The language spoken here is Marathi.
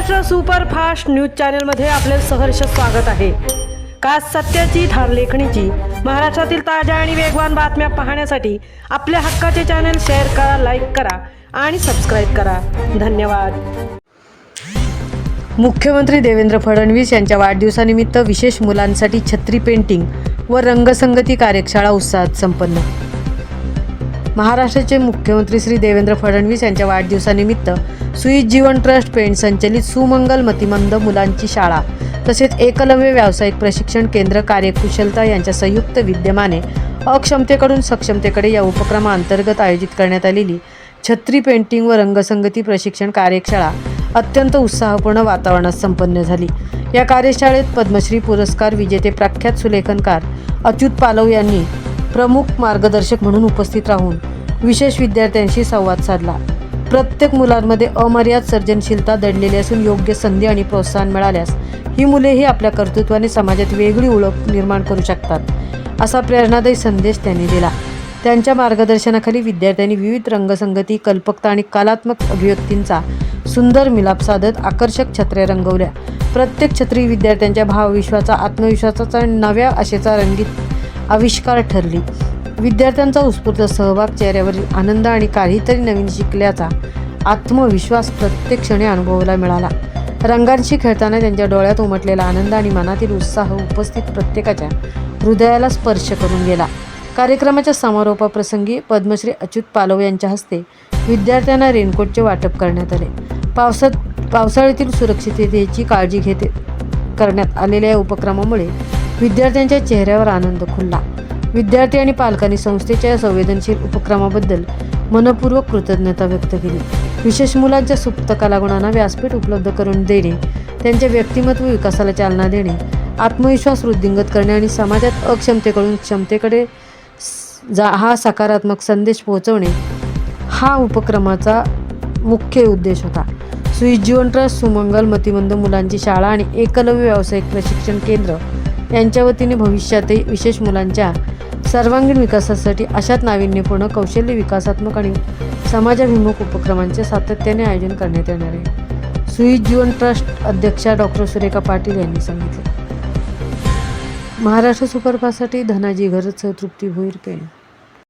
महाराष्ट्र सुपरफास्ट न्यूज चॅनलमध्ये आपले सहर्ष स्वागत आहे। खास सत्याची धार लेखणीची महाराष्ट्रातील ताज्या आणि वेगवान बातम्या पाहण्यासाठी आपल्या हक्काचे चॅनल शेअर करा, लाईक करा आणि सबस्क्राइब करा। धन्यवाद। मुख्यमंत्री देवेंद्र फडणवीस यांच्या वाढदिवसानिमित्त विशेष मुलांसाठी छत्री पेंटिंग व रंगसंगती कार्यशाळा उत्साहात संपन्न। महाराष्ट्राचे मुख्यमंत्री श्री देवेंद्र फडणवीस यांच्या वाढदिवसानिमित्त सुईत जीवन ट्रस्ट पेंट संचलित सुमंगल मतिमंद मुलांची शाळा तसेच एकलव्य व्यावसायिक प्रशिक्षण केंद्र कार्यकुशलता यांच्या संयुक्त विद्यमाने अक्षमतेकडून सक्षमतेकडे या उपक्रमाअंतर्गत आयोजित करण्यात आलेली छत्री पेंटिंग व रंगसंगती प्रशिक्षण कार्यशाळा अत्यंत उत्साहपूर्ण वातावरणात संपन्न झाली। या कार्यशाळेत पद्मश्री पुरस्कार विजेते प्रख्यात सुलेखनकार अच्युत पालव यांनी प्रमुख मार्गदर्शक म्हणून उपस्थित राहून विशेष विद्यार्थ्यांशी संवाद साधला। प्रत्येक मुलांमध्ये अमर्याद सर्जनशीलता दडलेली असून योग्य संधी आणि प्रोत्साहन मिळाल्यास ही मुलेही आपल्या कर्तृत्वाने समाजात वेगळी ओळख निर्माण करू शकतात असा प्रेरणादायी संदेश त्यांनी दिला। त्यांच्या मार्गदर्शनाखाली विद्यार्थ्यांनी विविध रंगसंगती, कल्पकता आणि कलात्मक अभिव्यक्तींचा सुंदर मिलाप साधत आकर्षक छत्र्या रंगवल्या। प्रत्येक छत्री विद्यार्थ्यांच्या भावविश्वाचा, आत्मविश्वासाचा आणि नव्या आशेचा रंगीत आविष्कार ठरली। विद्यार्थ्यांचा उत्स्फूर्त सहभाग, चेहऱ्यावरील आनंद आणि काहीतरी नवीन शिकल्याचा आत्मविश्वास प्रत्येक क्षणी अनुभवायला मिळाला। रंगांशी खेळताना त्यांच्या डोळ्यात उमटलेला आनंद आणि मनातील उत्साह उपस्थित प्रत्येकाच्या हृदयाला स्पर्श करून गेला। कार्यक्रमाच्या समारोपाप्रसंगी पद्मश्री अच्युत पालव यांच्या हस्ते विद्यार्थ्यांना रेनकोटचे वाटप करण्यात आले। पावसाळ्यातील सुरक्षिततेची काळजी करण्यात आलेल्या या उपक्रमामुळे विद्यार्थ्यांच्या चेहऱ्यावर आनंद खुलला। विद्यार्थी आणि पालकांनी संस्थेच्या या संवेदनशील उपक्रमाबद्दल मनपूर्वक कृतज्ञता व्यक्त केली। विशेष मुलांच्या सुप्त कलागुणांना व्यासपीठ उपलब्ध करून देणे, त्यांच्या व्यक्तिमत्व विकासाला चालना देणे, आत्मविश्वास वृद्धिंगत करणे आणि समाजात अक्षमतेकडून क्षमतेकडे हा सकारात्मक संदेश पोहोचवणे हा उपक्रमाचा मुख्य उद्देश होता। सुईत जीवन ट्रस्ट, सुमंगल मतिमंद मुलांची शाळा आणि एकलव्य व्यावसायिक प्रशिक्षण केंद्र यांच्या वतीने भविष्यातही विशेष मुलांच्या सर्वांगीण विकासासाठी अशाच नाविन्यपूर्ण, कौशल्य विकासात्मक आणि समाजाभिमुख उपक्रमांचे सातत्याने आयोजन करण्यात येणार आहे, सुईत जीवन ट्रस्ट अध्यक्षा डॉक्टर सुरेखा पाटील यांनी सांगितले। महाराष्ट्र सुपरफास्टसाठी धनाजी घरतसह तृप्ती भोईर पेण।